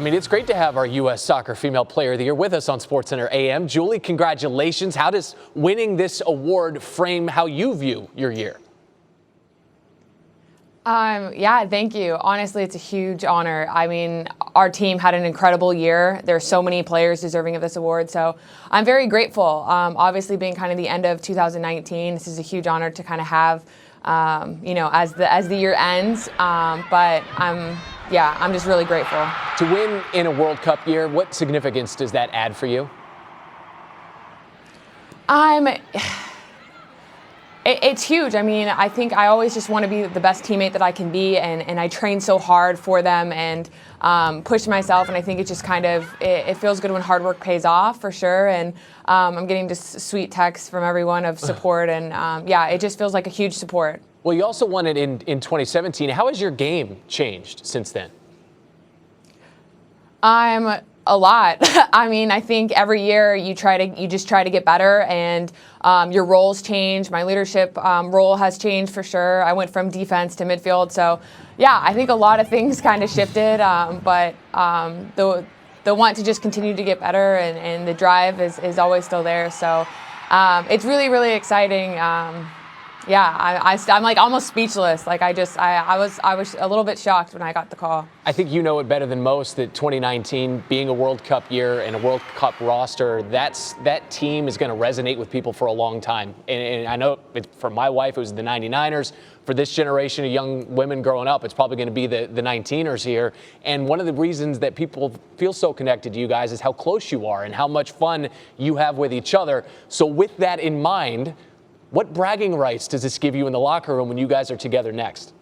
I mean, it's great to have our U.S. Soccer Female Player of the Year with us on SportsCenter AM. Julie, congratulations. How does winning this award frame how you view your year? Yeah, thank you. Honestly, it's a huge honor. I mean, our team had an incredible year. There are so many players deserving of this award, so I'm very grateful. Obviously, being kind of the end of 2019, this is a huge honor to kind of have, as the year ends. But I'm just really grateful. To win in a World Cup year, what significance does that add for you? It's huge. I mean, I think I always just want to be the best teammate that I can be, and I train so hard for them and push myself, and I think it just kind of, it feels good when hard work pays off, for sure, and I'm getting just sweet texts from everyone of support, and it just feels like a huge support. Well, you also won it in 2017. How has your game changed since then? A lot. I mean, I think every year you just try to get better, and your roles change. My leadership role has changed for sure. I went from defense to midfield, so yeah, I think a lot of things kind of shifted. But the want to just continue to get better and the drive is always still there. So it's really, really exciting. I'm like almost speechless. Like I was a little bit shocked when I got the call. I think you know it better than most that 2019 being a World Cup year and a World Cup roster, that team is going to resonate with people for a long time. And I know for my wife, it was the 99ers. For this generation of young women growing up, it's probably going to be the 19ers here. And one of the reasons that people feel so connected to you guys is how close you are and how much fun you have with each other. So with that in mind, what bragging rights does this give you in the locker room when you guys are together next?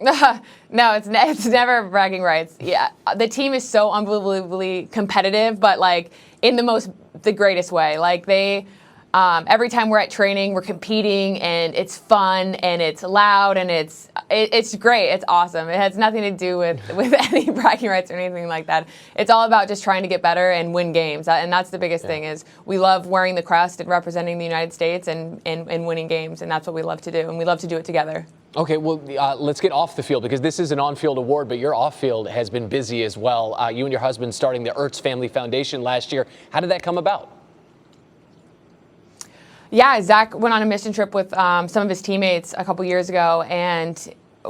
No, it's never bragging rights. Yeah, the team is so unbelievably competitive, but like in the greatest way. Like every time we're at training, we're competing, and it's fun, and it's loud, and it's great. It's awesome. It has nothing to do with any bragging rights or anything like that. It's all about just trying to get better and win games, and that's the biggest thing. Is we love wearing the crest and representing the United States and winning games, and that's what we love to do, and we love to do it together. Okay, well, let's get off the field, because this is an on-field award, but your off-field has been busy as well. You and your husband starting the Ertz Family Foundation last year. How did that come about? Yeah, Zach went on a mission trip with some of his teammates a couple years ago, and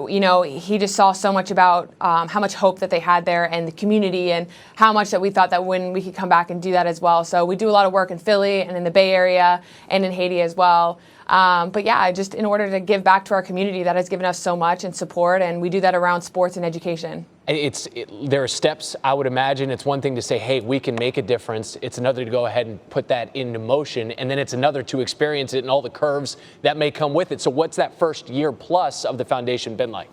he just saw so much about how much hope that they had there and the community, and how much that we thought that when we could come back and do that as well. So we do a lot of work in Philly and in the Bay Area and in Haiti as well. But yeah, just in order to give back to our community that has given us so much and support, and we do that around sports and education. There are steps, I would imagine. It's one thing to say, hey, we can make a difference. It's another to go ahead and put that into motion. And then it's another to experience it and all the curves that may come with it. So what's that first year plus of the foundation been like?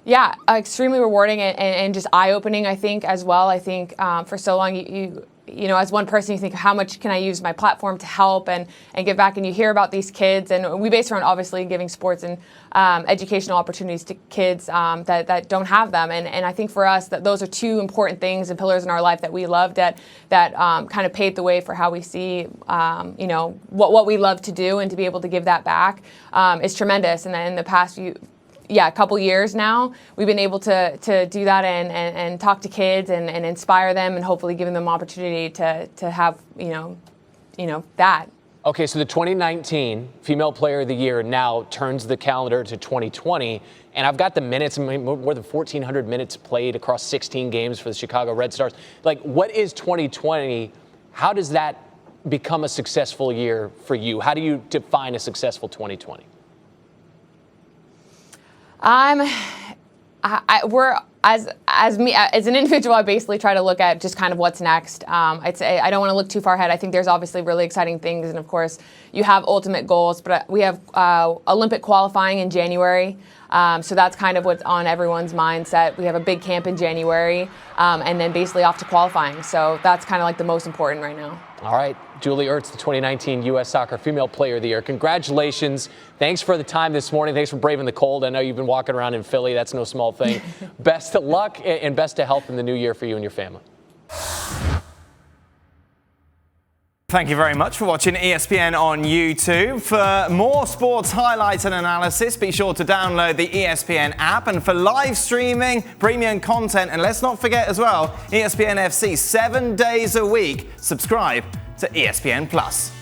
Yeah, extremely rewarding and just eye-opening, I think, as well. I think for so long, you know, as one person, you think, how much can I use my platform to help and give back? And you hear about these kids, and we base around obviously giving sports and educational opportunities to kids that don't have them. And I think for us, that those are two important things and pillars in our life that we loved that kind of paved the way for how we see, what we love to do, and to be able to give that back is tremendous. And then in the past a couple years now, we've been able to do that and talk to kids and inspire them, and hopefully giving them opportunity to have that. Okay, so the 2019 Female Player of the Year now turns the calendar to 2020, and I've got the minutes, more than 1,400 minutes played across 16 games for the Chicago Red Stars. Like, what is 2020? How does that become a successful year for you? How do you define a successful 2020? As an individual, I basically try to look at just kind of what's next. I'd say I don't want to look too far ahead. I think there's obviously really exciting things, and of course, you have ultimate goals. But we have Olympic qualifying in January, so that's kind of what's on everyone's mindset. We have a big camp in January, and then basically off to qualifying. So that's kind of like the most important right now. All right, Julie Ertz, the 2019 U.S. Soccer Female Player of the Year. Congratulations. Thanks for the time this morning. Thanks for braving the cold. I know you've been walking around in Philly. That's no small thing. Best of luck and best of health in the new year for you and your family. Thank you very much for watching ESPN on YouTube. For more sports highlights and analysis, be sure to download the ESPN app. And for live streaming, premium content, and let's not forget as well, ESPN FC 7 days a week. Subscribe to ESPN Plus.